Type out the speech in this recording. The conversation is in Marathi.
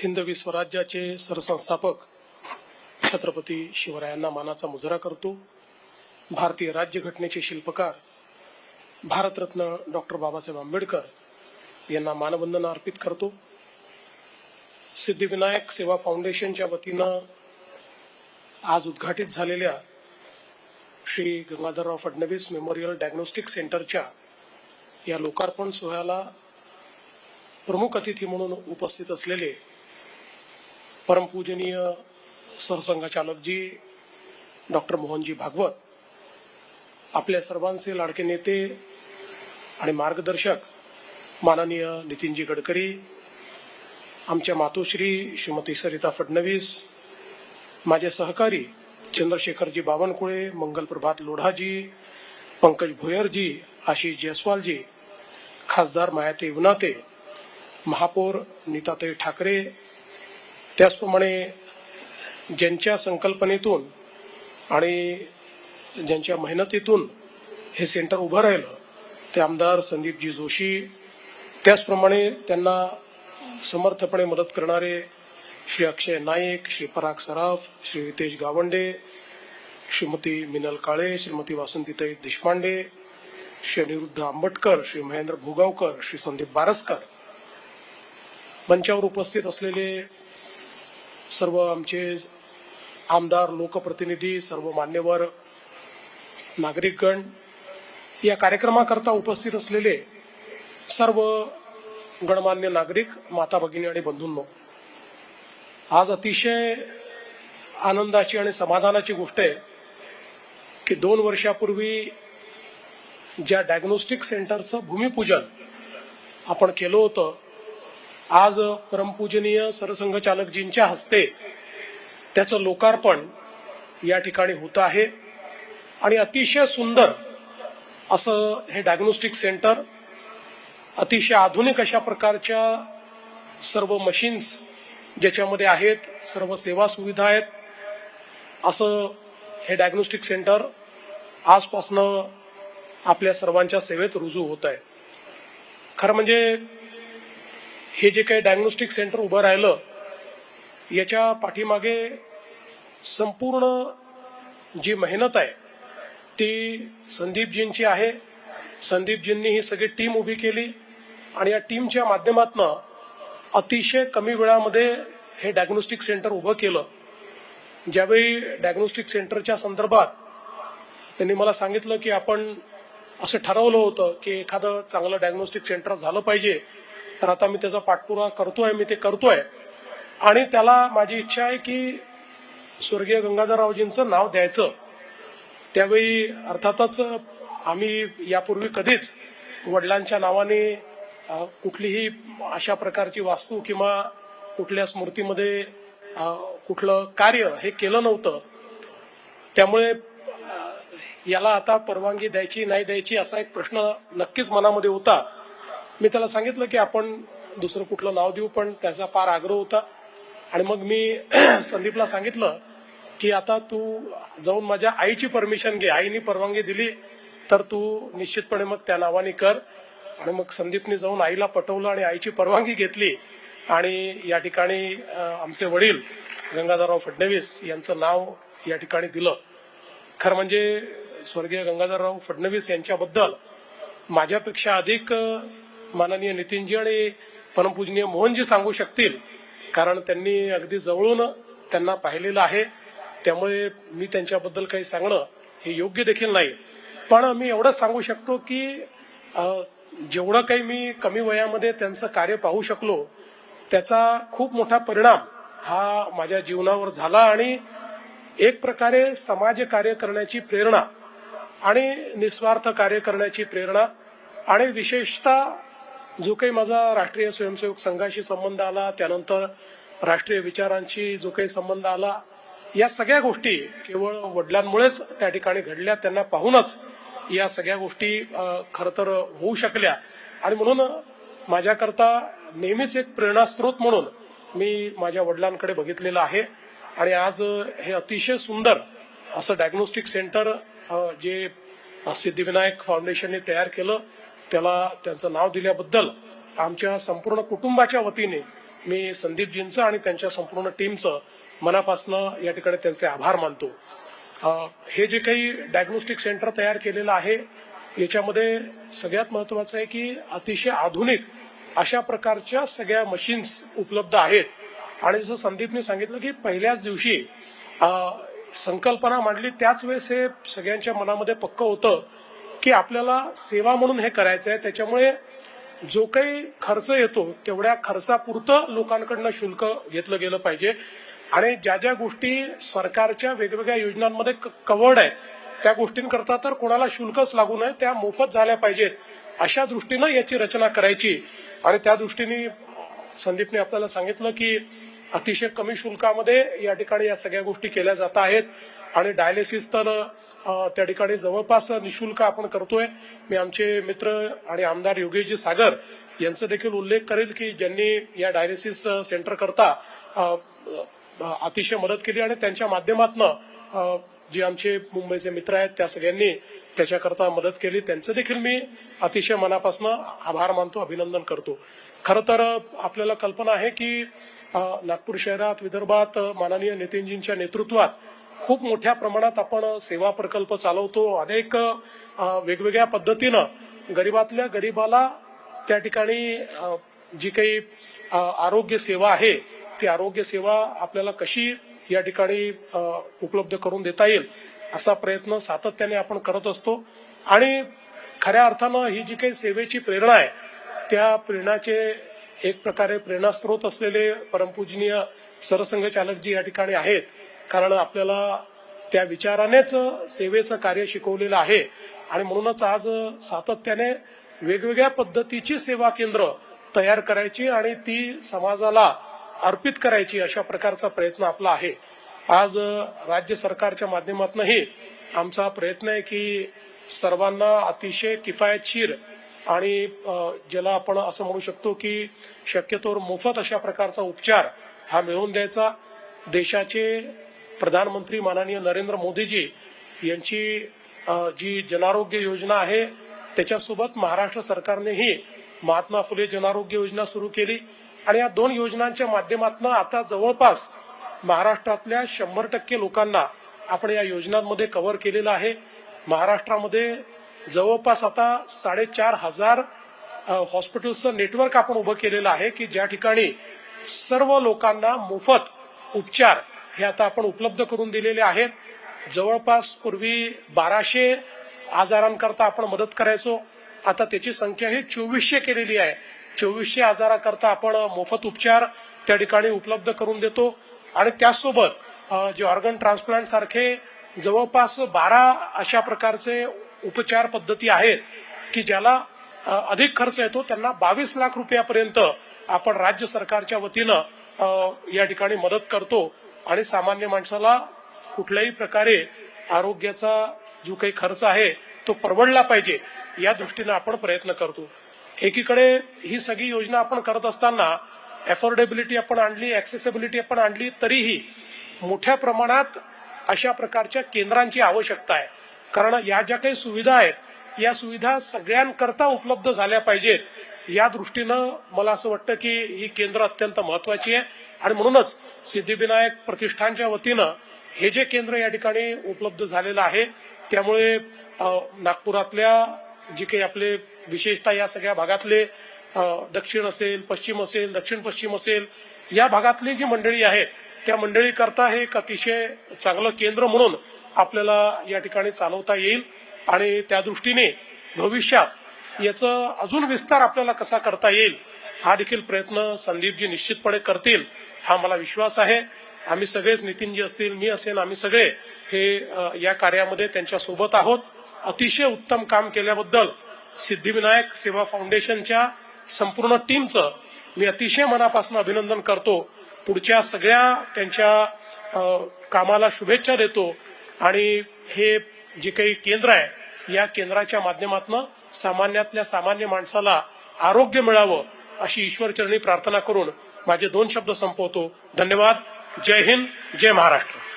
हिंदवी स्वराज्याचे सरसंस्थापक छत्रपती शिवरायांना मानाचा मुजरा करतो। भारतीय राज्यघटनेचे शिल्पकार भारतरत्न डॉक्टर बाबासाहेब आंबेडकर यांना मानवंदना अर्पित करतो। सिद्धिविनायक सेवा फाउंडेशनच्या वतीनं आज उद्घाटित झालेल्या श्री गंगाधरराव फडणवीस मेमोरियल डायग्नोस्टिक सेंटरच्या या लोकार्पण सोहळ्याला प्रमुख अतिथी म्हणून उपस्थित असलेले परमपूजनीय सरसंघचालकजी डॉक्टर मोहनजी भागवत, आपल्या सर्वांचे लाडके नेते आणि मार्गदर्शक माननीय नितीनजी गडकरी, आमच्या मातोश्री श्रीमती सरिता फडणवीस, माझे सहकारी चंद्रशेखरजी बावनकुळे, मंगल प्रभात लोढाजी, पंकज भोयरजी, आशिष जयस्वालजी, खासदार मायाताई उनाते, महापौर नीताताई ठाकरे, त्याचप्रमाणे ज्यांच्या संकल्पनेतून आणि ज्यांच्या मेहनतीतून हे सेंटर उभं राहिलं ते आमदार संदीपजी जोशी, त्याचप्रमाणे त्यांना समर्थपणे मदत करणारे श्री अक्षय नाईक, श्री पराग सराफ, श्री रितेश गावंडे, श्रीमती मिनल काळे, श्रीमती वासंतीताई देशपांडे, श्री अनिरुद्ध आंबटकर, श्री महेंद्र भोगावकर, श्री संदीप बारसकर, मंचावर उपस्थित असलेले सर्व आमचे आमदार, लोकप्रतिनिधी, सर्व मान्यवर नागरिकगण, या कार्यक्रमाकरता उपस्थित असलेले सर्व गणमान्य नागरिक, माता भगिनी आणि बंधूंनो, आज अतिशय आनंदाची आणि समाधानाची गोष्ट आहे की 2 वर्षापूर्वी ज्या डायग्नोस्टिक सेंटरचं भूमिपूजन आपण केलं होतं, आज परमपूजनीय सरसंघचालकजींच्या हस्ते त्याचं लोकार्पण या ठिकाणी होत आहे। आणि अतिशय सुंदर असं हे डायग्नोस्टिक सेंटर, अतिशय आधुनिक अशा प्रकारच्या सर्व मशीन्स ज्याच्यामध्ये आहेत, सर्व सेवा सुविधा आहेत, असं हे डायग्नोस्टिक सेंटर आजपासनं आपल्या सर्वांच्या सेवेत रुजू होत आहे। खरं म्हणजे हे जे काही डायग्नोस्टिक सेंटर उभं राहिलं, याच्या पाठीमागे संपूर्ण जी मेहनत आहे ती संदीपजींची आहे। संदीपजींनी ही सगळी टीम उभी केली आणि या टीमच्या माध्यमातून अतिशय कमी वेळामध्ये हे डायग्नोस्टिक सेंटर उभं केलं। ज्यावेळी डायग्नोस्टिक सेंटरच्या संदर्भात त्यांनी मला सांगितलं की आपण असं ठरवलं होतं की एखादं चांगलं डायग्नोस्टिक सेंटर झालं पाहिजे, तर आता मी त्याचा पाठपुरावा करतोय, मी ते करतोय। आणि त्याला माझी इच्छा आहे की स्वर्गीय गंगाधररावजींचं नाव द्यायचं। त्यावेळी अर्थातच आम्ही यापूर्वी कधीच वडिलांच्या नावाने कुठलीही अशा प्रकारची वास्तू किंवा कुठल्या स्मृतीमध्ये कुठलं कार्य हे केलं नव्हतं। त्यामुळे याला आता परवानगी द्यायची नाही द्यायची असा एक प्रश्न नक्कीच मनामध्ये होता। मी त्याला सांगितलं की आपण दुसरं कुठलं नाव देऊ, पण त्याचा फार आग्रह होता। आणि मग मी संदीपला सांगितलं की आता तू जाऊन माझ्या आईची परमिशन घे, आईने परवानगी दिली तर तू निश्चितपणे मग त्या नावाने कर। आणि मग संदीपने जाऊन आईला पटवलं आणि आईची परवानगी घेतली आणि या ठिकाणी आमचे वडील गंगाधरराव फडणवीस यांचं नाव या ठिकाणी दिलं। खरं म्हणजे स्वर्गीय गंगाधरराव फडणवीस यांच्याबद्दल माझ्यापेक्षा अधिक माननीय नितीनजी आणि परमपूजनीय मोहनजी सांगू शकतील, कारण त्यांनी अगदी जवळून त्यांना पाहिलेलं आहे। त्यामुळे मी त्यांच्याबद्दल काही सांगणं हे योग्य देखील नाही, पण मी एवढंच सांगू शकतो की जेवढं काही मी कमी वयामध्ये त्यांचं कार्य पाहू शकलो, त्याचा खूप मोठा परिणाम हा माझ्या जीवनावर झाला आणि एक प्रकारे समाज कार्य करण्याची प्रेरणा आणि निस्वार्थ कार्य करण्याची प्रेरणा आणि विशेषतः जो काही माझा राष्ट्रीय स्वयंसेवक संघाशी संबंध आला, त्यानंतर राष्ट्रीय विचारांशी जो काही संबंध आला, या सगळ्या गोष्टी केवळ वडिलांमुळेच त्या ठिकाणी घडल्या। त्यांना पाहूनच या सगळ्या गोष्टी खरं तर होऊ शकल्या आणि म्हणून माझ्याकरता नेहमीच एक प्रेरणास्त्रोत म्हणून मी माझ्या वडिलांकडे बघितलेलं आहे। आणि आज हे अतिशय सुंदर असं डायग्नोस्टिक सेंटर जे सिद्धिविनायक फाउंडेशनने तयार केलं, त्याला त्यांचं नाव दिल्याबद्दल आमच्या संपूर्ण कुटुंबाच्या वतीने मी संदीपजींचं आणि त्यांच्या संपूर्ण टीमचं मनापासून या ठिकाणी त्यांचे आभार मानतो. हे जे काही डायग्नोस्टिक सेंटर तयार केलेलं आहे याच्यामध्ये सगळ्यात महत्वाचं आहे की अतिशय आधुनिक अशा प्रकारच्या सगळ्या मशीन्स उपलब्ध आहेत. आणि जसं संदीपने सांगितलं की पहिल्याच दिवशी संकल्पना मांडली त्याच वेळेस हे सगळ्यांच्या मनामध्ये पक्क होतं की आपल्याला सेवा म्हणून हे करायचं आहे. त्याच्यामुळे जो काही खर्च येतो तेवढ्या खर्चापुरतं लोकांकडनं शुल्क घेतलं गेलं पाहिजे आणि ज्या ज्या गोष्टी सरकारच्या वेगवेगळ्या योजनांमध्ये कव्हर्ड आहेत त्या गोष्टींकरता तर कोणाला शुल्कच लागू नये, त्या मोफत झाल्या पाहिजेत अशा दृष्टीनं याची रचना करायची. आणि त्या दृष्टीने संदीपने आपल्याला सांगितलं की अतिशय कमी शुल्कामध्ये या ठिकाणी या सगळ्या गोष्टी केल्या जात आहेत आणि डायलिसिस तर त्या ठिकाणी जवळपास निशुल्क आपण करतोय. मी आमचे मित्र आणि आमदार योगेशजी सागर यांचा देखील उल्लेख करेल की ज्यांनी या डायलिसिस सेंटर करता अतिशय मदत केली आणि त्यांच्या माध्यमातून जे आमचे मुंबईचे मित्र आहेत त्या सगळ्यांनी त्याच्याकरता मदत केली. त्यांचं देखील मी अतिशय मनापासून आभार मानतो, अभिनंदन करतो. खरं तर आपल्याला कल्पना आहे की नागपूर शहरात विदर्भात माननीय नितीनजींच्या नेतृत्वात खूप मोठ्या प्रमाणात आपण सेवा प्रकल्प चालवतो. अनेक वेगवेगळ्या पद्धतीनं गरीबातल्या गरीबाला त्या ठिकाणी जी काही आरोग्य सेवा आहे ती आरोग्य सेवा आपल्याला कशी या ठिकाणी उपलब्ध करून देता येईल असा प्रयत्न सातत्याने आपण करत असतो. आणि खऱ्या अर्थानं ही जी काही सेवेची प्रेरणा आहे त्या प्रेरणाचे एक प्रकारे प्रेरणास्त्रोत असलेले परमपूजनीय सरसंघचालकजी या ठिकाणी आहेत. कारण आपल्याला त्या विचारानेच सेवेचं कार्य शिकवलेलं आहे आणि म्हणूनच आज सातत्याने वेगवेगळ्या पद्धतीची सेवा केंद्र तयार करायची आणि ती समाजाला अर्पित करायची अशा प्रकारचा प्रयत्न आपला आहे. आज राज्य सरकारच्या माध्यमातूनही आमचा प्रयत्न आहे की सर्वांना अतिशय किफायतशीर आणि ज्याला आपण असं म्हणू शकतो की शक्यतोवर मोफत अशा प्रकारचा उपचार हा मिळवून द्यायचा. देशाचे प्रधानमंत्री माननीय नरेंद्र मोदीजी यांची जी जनारोग्य योजना आहे त्याच्यासोबत महाराष्ट्र सरकारनेही महात्मा फुले जनारोग्य योजना सुरू केली आणि या दोन योजनांच्या माध्यमातून आता जवळपास महाराष्ट्रातल्या 100% लोकांना आपण या योजनांमध्ये कव्हर केलेलं आहे. महाराष्ट्रामध्ये जवळपास आता 4,500 हॉस्पिटल्सचं नेटवर्क आपण उभं केलेलं आहे की ज्या ठिकाणी सर्व लोकांना मोफत उपचार हे आता आपण उपलब्ध करून दिलेले आहेत. जवळपास पूर्वी 1200 आजारांकरता आपण मदत करायचो, आता त्याची संख्या ही 2400 केलेली आहे. 2400 आजाराकरता आपण मोफत उपचार त्या ठिकाणी उपलब्ध करून देतो आणि त्याचसोबत जे ऑर्गन ट्रान्सप्लांट सारखे जवळपास 12 अशा प्रकारचे उपचार पद्धती आहेत की ज्याला अधिक खर्च येतो त्यांना 22 लाख रुपयापर्यंत आपण राज्य सरकारच्या वतीनं या ठिकाणी मदत करतो आणि सामान्य माणसाला कुठल्याही प्रकारे आरोग्याचा जो काही खर्च आहे तो परवडला पाहिजे या दृष्टीने आपण प्रयत्न करतो. एकीकडे ही सगळी योजना आपण करत असताना अफोर्डेबिलिटी आपण आणली, ऍक्सेसिबिलिटी आपण आणली, तरीही मोठ्या प्रमाणात अशा प्रकारच्या केंद्रांची आवश्यकता आहे. कारण या ज्या काही सुविधा आहेत या सुविधा सगळ्यांकरता उपलब्ध झाल्या पाहिजेत या दृष्टीनं मला असं वाटतं की ही केंद्र अत्यंत महत्वाची आहे आणि म्हणूनच सिद्धिविनायक प्रतिष्ठानच्या वतीनं हे जे केंद्र या ठिकाणी उपलब्ध झालेलं आहे त्यामुळे नागपुरातल्या जी काही आपले विशेषतः या सगळ्या भागातले दक्षिण असेल, पश्चिम असेल, दक्षिण पश्चिम असेल या भागातली जी मंडळी आहेत त्या मंडळी करता हे एक अतिशय चांगलं केंद्र म्हणून आपल्याला या ठिकाणी चालवता येईल आणि त्या दृष्टीने भविष्यात याचं अजून विस्तार आपल्याला कसा करता येईल हा देखील प्रयत्न संदीपजी निश्चितपणे करतील हा मला विश्वास आहे. आम्ही सगळेच, नितीनजी असतील, मी असेल, आम्ही सगळे हे या कार्यामध्ये त्यांच्या सोबत आहोत. अतिशय उत्तम काम केल्याबद्दल सिद्धिविनायक सेवा फाउंडेशनच्या संपूर्ण टीमचं मी अतिशय मनापासून अभिनंदन करतो. पुढच्या सगळ्या त्यांच्या कामाला शुभेच्छा देतो आणि हे जे काही केंद्र आहे या केंद्राच्या माध्यमातून सामान्यातल्या सामान्य माणसाला आरोग्य मिळावं अशी ईश्वरचरणी प्रार्थना करून माझे 2 शब्द संपवतो. धन्यवाद. जय हिंद, जय महाराष्ट्र.